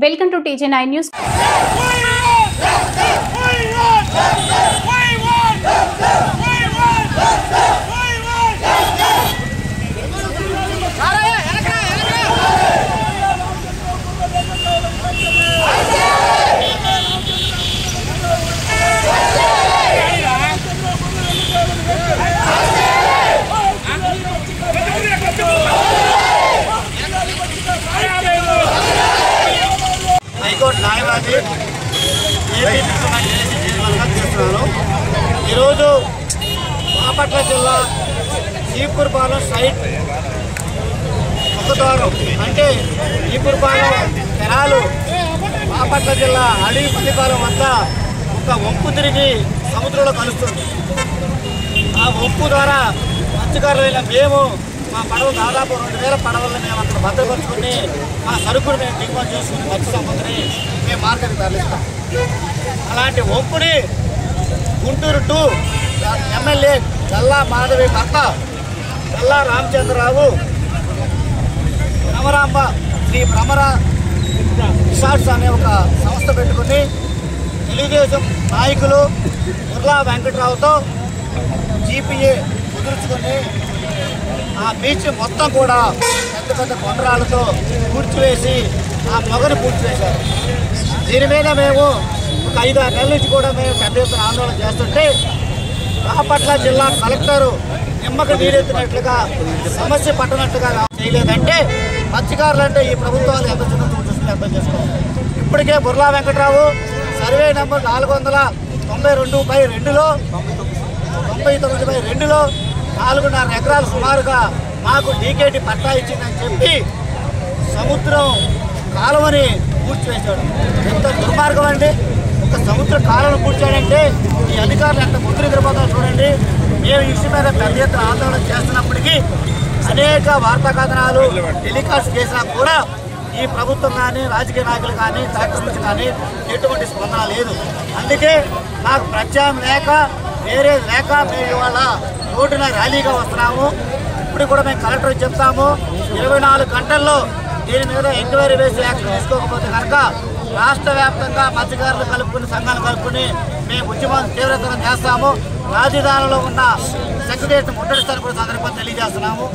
Welcome to TJ9 News. High court న్యాయవాది ఈరోజు బాపట్ల జిల్లా చీపురుపాలెం సైట్ ముఖద్వారం అంటే చీపురుపాలెం కెనాలు బాపట్ల జిల్లా అడవిపల్లిపాలెం వద్ద ఒక వంపు తిరిగి సముద్రంలో కలుస్తుంది. ఆ వంపు ద్వారా మత్స్యకారులైన మేము మా పడవ దాదాపు 2000 పడవలను మేము అక్కడ భద్రపరుచుకుని మా సరుకులు మేము దిగుమతి చేసుకుని మత్స్య సంపదని మేము మార్కెట్కి తరలిస్తాం. అలాంటి వంపుని గుంటూరు 2 ఎమ్మెల్యే గల్లా మాధవి భర్త గల్లా రామచంద్రరావు భ్రమరాంబ శ్రీ భ్రమర రిసార్ట్స్ అనే ఒక సంస్థ పెట్టుకుని తెలుగుదేశం నాయకులు ముర్లా వెంకట్రావుతో జీపీఏ కుదుర్చుకొని ఆ బీచ్ మొత్తం కూడా పెద్ద పెద్ద కొండరాలతో పూడ్చివేసి ఆ మొగను పూడ్చివేశారు. దీని మీద మేము ఒక 5-6 నెలల నుంచి కూడా మేము పెద్ద ఎత్తున ఆందోళన చేస్తుంటే బాపట్ల జిల్లా కలెక్టరు నిమ్మకు నీరెత్తినట్లుగా సమస్య పట్టనట్టుగా చేయలేదంటే మత్స్యకారులు అంటే ఈ ప్రభుత్వాలు ఎంత చిన్న చూస్తుంది అర్థం చేసుకోవాలి. ఇప్పటికే బుర్లా వెంకట్రావు సర్వే నెంబర్ 492/2లో 99/2లో 4.5 ఎకరాలు సుమారుగా మాకు డీకేటీ పట్టా ఇచ్చిందని చెప్పి సముద్రం కాలువని పూడ్చివేశాడు. ఎంత దుర్మార్గం అండి! ఒక సముద్ర కాలువను పూడ్చాడంటే ఈ అధికారులు ఎంత ముద్ర నిద్రపోతారో చూడండి. మేము ఈ విషయం మీద పెద్ద ఎత్తున ఆందోళన చేస్తున్నప్పటికీ అనేక వార్తా కథనాలు టెలికాస్ట్ చేసినా కూడా ఈ ప్రభుత్వం కానీ రాజకీయ నాయకులు కానీ కలెక్టర్ నుంచి కానీ ఎటువంటి స్పందన లేదు. అందుకే నాకు ప్రత్యామ్నాయం లేక వేరే లేక మేము ఇవాళ రోడ్డున ర్యాలీగా వస్తున్నాము. ఇప్పుడు కూడా మేము కలెక్టర్ చెప్తాము, 24 గంటల్లో దీని మీద ఎంక్వైరీ వేసి యాక్షన్ తీసుకోకపోతే కనుక రాష్ట్ర వ్యాప్తంగా మత్స్యకారులు కలుపుకుని సంఘాలు కలుపుకుని మేము ఉద్యమం తీవ్రతరం చేస్తాము. రాజధానిలో ఉన్న సెక్రటరీని ముట్టడిస్తారని కూడా సందర్భంగా తెలియజేస్తున్నాము.